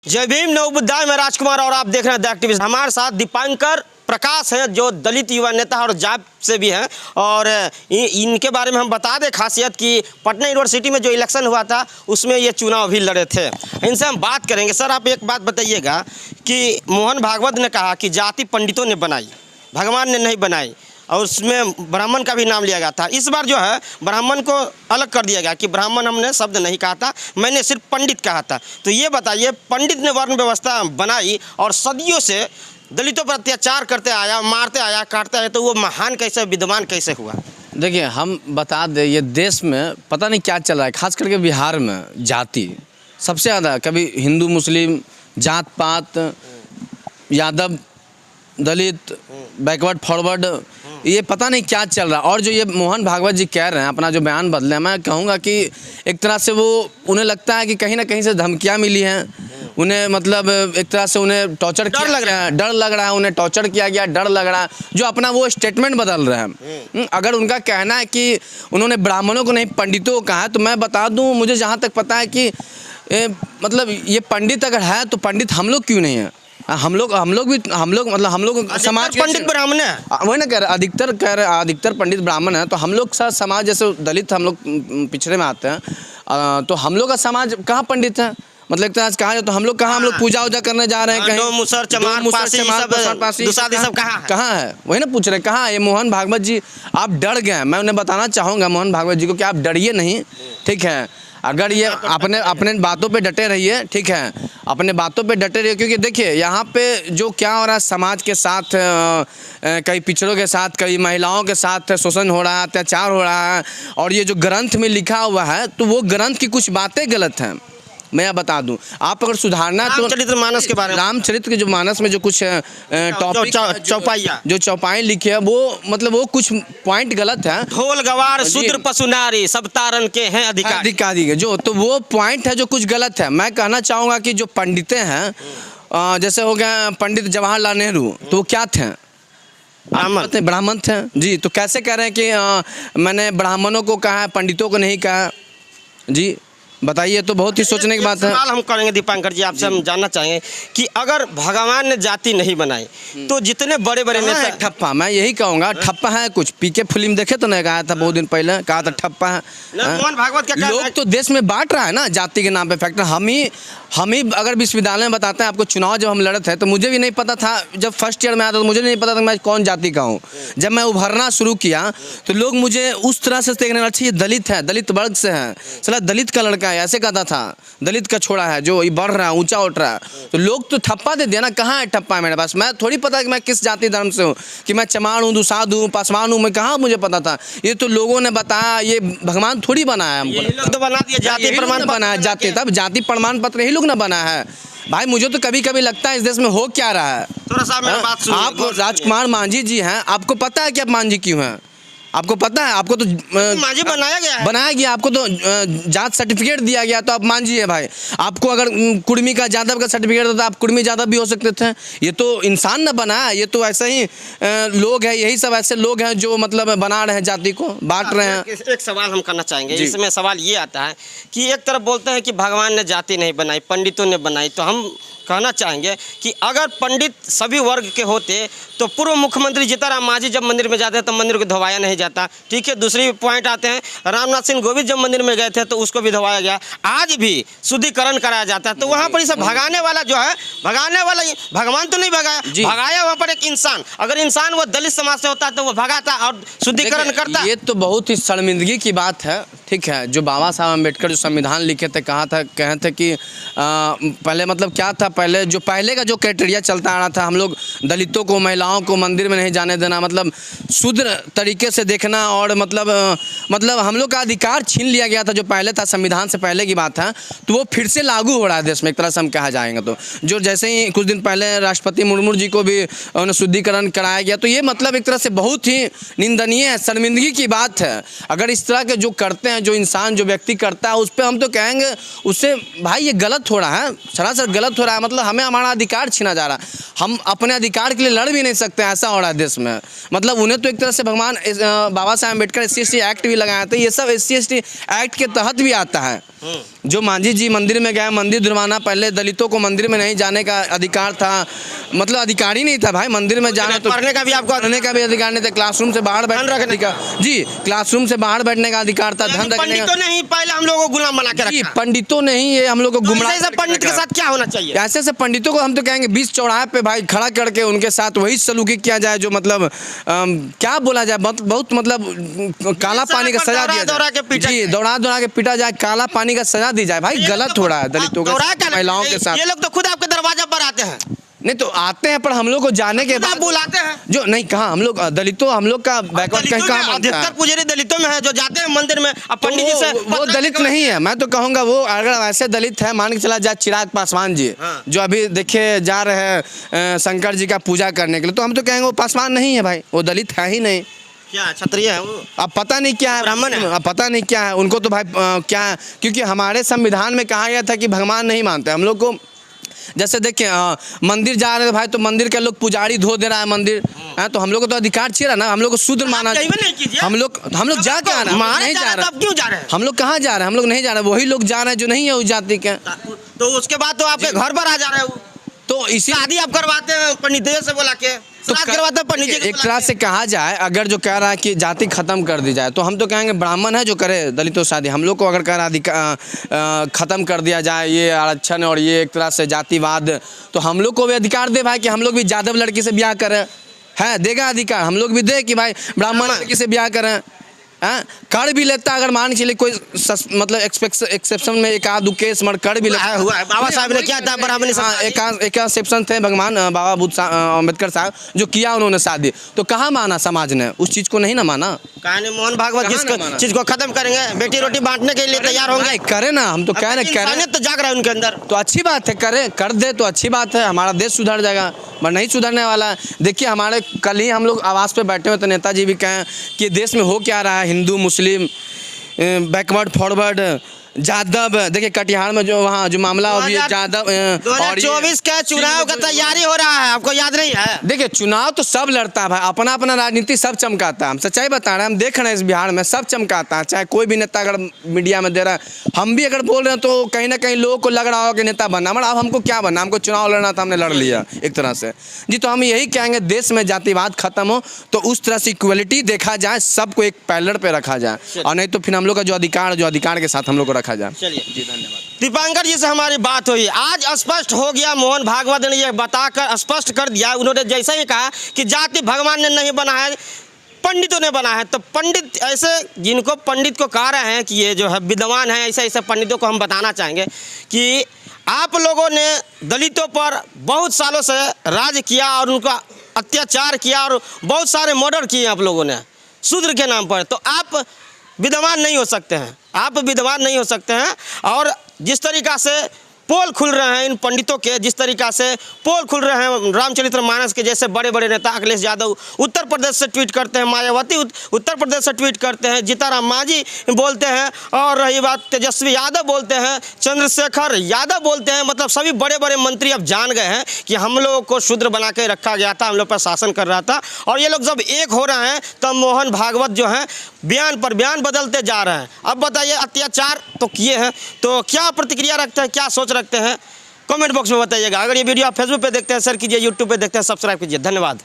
जय भीम नवबुद्धाय, मैं राजकुमार और आप देख रहे हैं द एक्टिविस्ट। हमारे साथ दीपांकर प्रकाश हैं जो दलित युवा नेता और जाप से भी हैं और इनके बारे में हम बता दें खासियत कि पटना यूनिवर्सिटी में जो इलेक्शन हुआ था उसमें ये चुनाव भी लड़े थे। इनसे हम बात करेंगे। सर, आप एक बात बताइएगा कि मोहन भागवत ने कहा कि जाति पंडितों ने बनाई, भगवान ने नहीं बनाई, और उसमें ब्राह्मण का भी नाम लिया गया था। इस बार जो है ब्राह्मण को अलग कर दिया गया कि ब्राह्मण हमने शब्द नहीं कहा था, मैंने सिर्फ पंडित कहा था। तो ये बताइए, पंडित ने वर्ण व्यवस्था बनाई और सदियों से दलितों पर अत्याचार करते आया, मारते आया, काटते आया, तो वो महान कैसे, विद्वान कैसे हुआ? देखिए, हम बता दें, ये देश में पता नहीं क्या चल रहा है, खास करके बिहार में जाति सबसे ज़्यादा, कभी हिंदू मुस्लिम, जात पात, यादव दलित, बैकवर्ड फॉरवर्ड, ये पता नहीं क्या चल रहा है। और जो ये मोहन भागवत जी कह रहे हैं, अपना जो बयान बदले, मैं कहूँगा कि एक तरह से वो उन्हें लगता है कि कहीं ना कहीं से धमकियाँ मिली हैं उन्हें, मतलब एक तरह से उन्हें टॉर्चर डर लग रहा है, डर लग रहा है, उन्हें टॉर्चर किया गया, डर लग रहा है, जो अपना वो स्टेटमेंट बदल रहे हैं। अगर उनका कहना है कि उन्होंने ब्राह्मणों को नहीं पंडितों को कहा है, तो मैं बता दूं, मुझे जहाँ तक पता है कि मतलब ये पंडित अगर है तो पंडित हम लोग क्यों नहीं है? हम लोग समाज पंडित ब्राह्मण है, वही ना कह रहे, अधिकतर पंडित ब्राह्मण है, तो हम लोग सा समाज, जैसे दलित हम लोग पिछड़े में आते हैं, तो हम लोग का समाज कहाँ पंडित है? मतलब एक तरह से कहा जाए तो हम लोग कहाँ, हम लोग पूजा वूजा करने जा रहे हैं कहीं, मुसर चमार पासी सब कहाँ है? वही ना पूछ रहे हैं कहाँ है? ये मोहन भागवत जी, आप डर गए। मैं उन्हें बताना चाहूँगा मोहन भागवत जी को कि आप डरिए नहीं, ठीक है? अगर ये अपने बातों पे डटे रहिए, ठीक है, अपने बातों पे डटे रहिए, क्योंकि देखिए यहाँ पे जो क्या हो रहा है समाज के साथ, कई पिछड़ों के साथ, कई महिलाओं के साथ शोषण हो रहा है, अत्याचार हो रहा है, और ये जो ग्रंथ में लिखा हुआ है तो वो ग्रंथ की कुछ बातें गलत हैं। मैं बता दूं, आप अगर सुधारना तो रामचरितमानस के बारे में, रामचरित के जो मानस में जो कुछ टॉपिक जो चौपाई लिखी है, वो मतलब वो कुछ पॉइंट गलत है। ढोल गवार शूद्र पशु नारी सब तारन के हैं अधिकारी के, जो तो वो पॉइंट है जो कुछ गलत है। मैं कहना चाहूँगा कि जो पंडितें हैं, जैसे हो गया पंडित जवाहरलाल नेहरू, तो वो क्या थे? ब्राह्मण थे जी। तो कैसे कह रहे हैं कि मैंने ब्राह्मणों को कहा है, पंडितों को नहीं कहा जी? बताइए, तो बहुत ही सोचने की बात है। सवाल हम करेंगे दीपांकर जी आपसे, हम जानना चाहेंगे कि अगर भगवान ने जाति नहीं बनाई तो जितने बड़े बड़े नेता ठप्पा, मैं यही कहूँगा ठप्पा है। कुछ पीके फिल्म देखे तो नहीं, कहा था बहुत दिन पहले, कहा था ठप्पा है। मोहन भागवत क्या लोग तो देश में बांट रहा है ना जाति के नाम पे फैक्टर। हम ही अगर विश्वविद्यालय में बताते हैं आपको, चुनाव जब हम लड़े थे तो मुझे भी नहीं पता था, जब फर्स्ट ईयर में आया था तो मुझे नहीं पता था मैं कौन जाति का हूँ। जब मैं उभरना शुरू किया तो लोग मुझे उस तरह से देखने लगे, अच्छा ये दलित है, दलित वर्ग से है, साला दलित का लड़का है, ऐसे कहता था, दलित का छोड़ा है जो बढ़ रहा है, ऊंचा उठ रहा है, तो लोग तो ठप्पा दे दिया ना। कहाँ है ठप्पा मेरे पास? मैं थोड़ी पता कि मैं किस जाति धर्म से हूँ, कि मैं चमार हूँ, दुसाध हूँ, पासवान हूँ, मैं कहाँ मुझे पता था? ये तो लोगों ने बताया, ये भगवान थोड़ी बनाया हमको, तो बना दिया जाति प्रमाण बनाया, जाति तब जाति प्रमाण पत्र यही लोग ना बनाया है भाई। मुझे तो कभी कभी लगता है इस देश में हो क्या रहा है। थोड़ा सा मेरी बात सुनिए। आप राजकुमार मांझी जी हैं, आपको पता है कि आप मांझी क्यों हैं? आपको पता है? आपको तो मांझी बनाया गया, आपको तो जात सर्टिफिकेट दिया गया, तो आप मांझी है भाई। आपको अगर कुर्मी का, जादव का सर्टिफिकेट था तो आप कुर्मी जादव भी हो सकते थे। ये तो इंसान ने बनाया, ये तो ऐसे ही लोग हैं, यही सब ऐसे लोग हैं जो मतलब बना रहे हैं, जाति को बांट रहे हैं। एक सवाल हम करना चाहेंगे, इसमें सवाल ये आता है कि एक तरफ बोलते हैं कि भगवान ने जाति नहीं बनाई, पंडितों ने बनाई, तो हम कहना चाहेंगे कि अगर पंडित सभी वर्ग के होते तो पूर्व मुख्यमंत्री जीतनराम मांझी जब मंदिर में जाते हैं तो मंदिर को धोवाया नहीं जाता, ठीक है? दूसरी पॉइंट आते हैं, रामनाथ सिंह गोविंद जब मंदिर में गए थे तो उसको भी धोवाया गया। आज भी शुद्धिकरण कराया जाता है, तो वहाँ पर इसे भगाने वाला जो है, भगाने वाला भगवान तो नहीं भगाया, भगाया वहाँ पर एक इंसान। अगर इंसान वो दलित समाज से होता तो वो भगाता और शुद्धिकरण करता। ये तो बहुत ही शर्मिंदगी की बात है, ठीक है? जो बाबा साहब अम्बेडकर जो संविधान लिखे थे, कहे थे कि पहले मतलब क्या था, पहले का जो क्राइटेरिया चलता आ रहा था, हम लोग दलितों को, महिलाओं को मंदिर में नहीं जाने देना, मतलब शुद्ध तरीके से देखना, और मतलब हम लोग का अधिकार छीन लिया गया था जो पहले था, संविधान से पहले की बात है। तो वो फिर से लागू हो रहा है देश में, एक तरह से हम कहा जाएंगे तो। जो जैसे ही कुछ दिन पहले राष्ट्रपति मुर्मू जी को भी उन्हें शुद्धिकरण कराया गया, तो ये मतलब एक तरह से बहुत ही निंदनीय है, शर्मिंदगी की बात है। अगर इस तरह के जो करते हैं, जो इंसान, जो व्यक्ति करता है, उस पर हम तो कहेंगे उससे भाई ये गलत हो रहा है, सरासर गलत हो रहा है। मतलब हमें हमारा अधिकार छीना जा रहा है, हम अपने अधिकार के लिए लड़ भी नहीं सकते, ऐसा हो रहा है देश में। मतलब उन्हें तो एक तरह से भगवान बाबा साहब अम्बेडकर SC/ST एक्ट भी लगाया था, ये सब SC/ST एक्ट के तहत भी आता है। जो मांझी जी मंदिर में गए, मंदिर दुर्माना, पहले दलितों को मंदिर में नहीं जाने का अधिकार था, मतलब अधिकार ही नहीं था भाई मंदिर में जाना, तो पढ़ने का भी आपको पढ़ने का भी अधिकार नहीं था, क्लासरूम से बाहर बैठने का, जी क्लासरूम से बाहर बैठने का अधिकार था, धन रखने का। पंडितों ने ही पहले हम लोगों को गुलाम बना के जी, रखा। पंडितों ने ही ये हम लोग को गुमराह। ऐसे पंडित के साथ क्या होना चाहिए? ऐसे ऐसे पंडितों को हम तो कहेंगे बीच चौराहे पे भाई खड़ा करके उनके साथ वही सलूकी किया जाए जो मतलब क्या बोला जाए, बहुत मतलब काला पानी का सजा दिया जाए। जी, दौड़ा के पीटा जाए, काला पानी का सजा दी जाए। भाई गलत हो रहा है दलितों के, महिलाओं के साथ। ये लोग तो खुद आपके दरवाजे पर आते हैं। नहीं तो आते हैं, पर हम लोग को जाने के बाद बुलाते हैं जो नहीं, कहा हम लोग दलितों, हम लोग का बैकवर्ड कहीं कहाँ मानता है? अधिकतर पुजारी दलितों में है जो जाते हैं मंदिर में, अब पंडित जी से वो दलित नहीं है। मैं तो कहूँगा वो अगर ऐसे दलित है, मान के चला जाए चिराग पासवान जी, जो अभी देखे जा रहे हैं शंकर जी का पूजा करने के लिए, तो हम तो कहेंगे वो पासवान नहीं है भाई, वो दलित है ही नहीं। क्या क्षत्रिय है वो? अब पता नहीं क्या है, ब्राह्मण है। अब पता नहीं क्या है उनको तो भाई क्या है, क्योंकि हमारे संविधान में कहा गया था कि भगवान नहीं मानते हम लोग को। जैसे देखिए मंदिर जा रहे हैं भाई, तो मंदिर के लोग पुजारी धो दे रहा है मंदिर, तो हम लोग को तो अधिकार चाहिए ना, हम लोग को शूद्र माना। हम लोग जा के आ रहे हैं, नहीं जा रहे, क्यों जा रहे हैं? हम लोग कहाँ जा रहे हैं? हम लोग नहीं जा रहे, वही लोग जा रहे हैं जो नहीं है उस जाति के। तो उसके बाद तो आपके घर पर आ जा रहे हो, तो इसी शादी आप करवाते हैं पंडित से बुला के, तो करवाते हैं पंडित जी एक तरह से कहा जाए, अगर जो कह रहा है कि जाति खत्म कर दी जाए, तो हम तो कहेंगे ब्राह्मण है जो करे दलितों शादी। हम लोग को अगर कह रहा खत्म कर दिया जाए ये आरक्षण और ये एक तरह से जातिवाद, तो हम लोग को भी अधिकार दे भाई कि हम लोग भी जादव लड़की से ब्याह करें, है देगा अधिकार। हम लोग भी दे कि भाई ब्राह्मण लड़की से ब्याह करें, कर भी लेता अगर मान के चलिए कोई मतलब एक्सेप्शन में एक आध केस मर कर भी लेता हुआ है। बाबा साहब ने क्या था ब्राह्मण, एक एक्सेप्शन थे भगवान बाबा बुद्ध अम्बेडकर साहब जो किया उन्होंने शादी, तो कहाँ माना समाज ने? उस चीज़ को नहीं ना माना। कहानी मोहन भागवत जिस चीज को खत्म करेंगे, बेटी रोटी बांटने के लिए तैयार होंगे, करे ना, हम तो कह रहे करें तो जाग रहा है उनके अंदर, तो अच्छी बात है, करे कर दे तो अच्छी बात है, हमारा देश सुधर जाएगा, पर नहीं सुधरने वाला है। देखिए हमारे कल ही हम लोग आवास पे बैठे हुए तो नेताजी भी कहें कि देश में हो क्या रहा है, हिंदू मुस्लिम बैकवर्ड फॉरवर्ड जादव। देखिए कटिहार में जो वहाँ जो मामला अभी जादव 2024 का चुनाव का तैयारी हो रहा है, आपको याद नहीं है? देखिए चुनाव तो सब लड़ता है भाई, अपना अपना राजनीति सब चमकाता है, हम सच्चाई बता रहे हैं, हम देख रहे हैं इस बिहार में सब चमकाता है, चाहे कोई भी नेता अगर मीडिया में दे रहा है, हम भी अगर बोल रहे हैं तो कहीं ना कहीं लोगों को लग रहा हो कि नेता बनना, मगर अब हमको क्या बनना, हमको चुनाव लड़ना था, हमने लड़ लिया एक तरह से। जी तो हम यही कहेंगे देश में जातिवाद खत्म हो, तो उस तरह से इक्वलिटी देखा जाए, सबको एक पैलर पे रखा जाए, और नहीं तो फिर हम लोग का जो अधिकार के साथ हम लोग को रखा जाए। चलिए जी, धन्यवाद। दीपांकर जी से हमारी बात हुई, आज स्पष्ट हो गया, मोहन भागवत ने ये बताकर स्पष्ट कर दिया। उन्होंने जैसे ही कहा कि जाति भगवान ने नहीं बनाया है, पंडितों ने बना है। तो पंडित ऐसे जिनको पंडित को कह रहे हैं कि ये जो है विद्वान है, ऐसे ऐसे पंडितों को हम बताना चाहेंगे कि आप लोगों ने दलितों पर बहुत सालों से राज किया और उनका अत्याचार किया और बहुत सारे मर्डर किए आप लोगों ने शूद्र के नाम पर, तो आप विद्वान नहीं हो सकते हैं, आप विद्वान नहीं हो सकते हैं। और जिस तरीक़ा से पोल खुल रहे हैं इन पंडितों के, जिस तरीक़ा से पोल खुल रहे हैं रामचरितमानस के जैसे बड़े बड़े नेता, अखिलेश यादव उत्तर प्रदेश से ट्वीट करते हैं, मायावती उत्तर प्रदेश से ट्वीट करते हैं, जीताराम मांझी बोलते हैं, और रही बात तेजस्वी यादव बोलते हैं, चंद्रशेखर यादव बोलते हैं, मतलब सभी बड़े बड़े मंत्री अब जान गए हैं कि हम लोग को शूद्र बना के रखा गया था, हम लोग पर शासन कर रहा था। और ये लोग जब एक हो रहे हैं तब मोहन भागवत जो हैं बयान पर बयान बदलते जा रहे हैं। अब बताइए, अत्याचार तो किए हैं, तो क्या प्रतिक्रिया रखते हैं, क्या सोच रखते हैं, कमेंट बॉक्स में बताइएगा। अगर ये वीडियो आप फेसबुक पे देखते हैं शेयर कीजिए, यूट्यूब पे देखते हैं सब्सक्राइब कीजिए। धन्यवाद।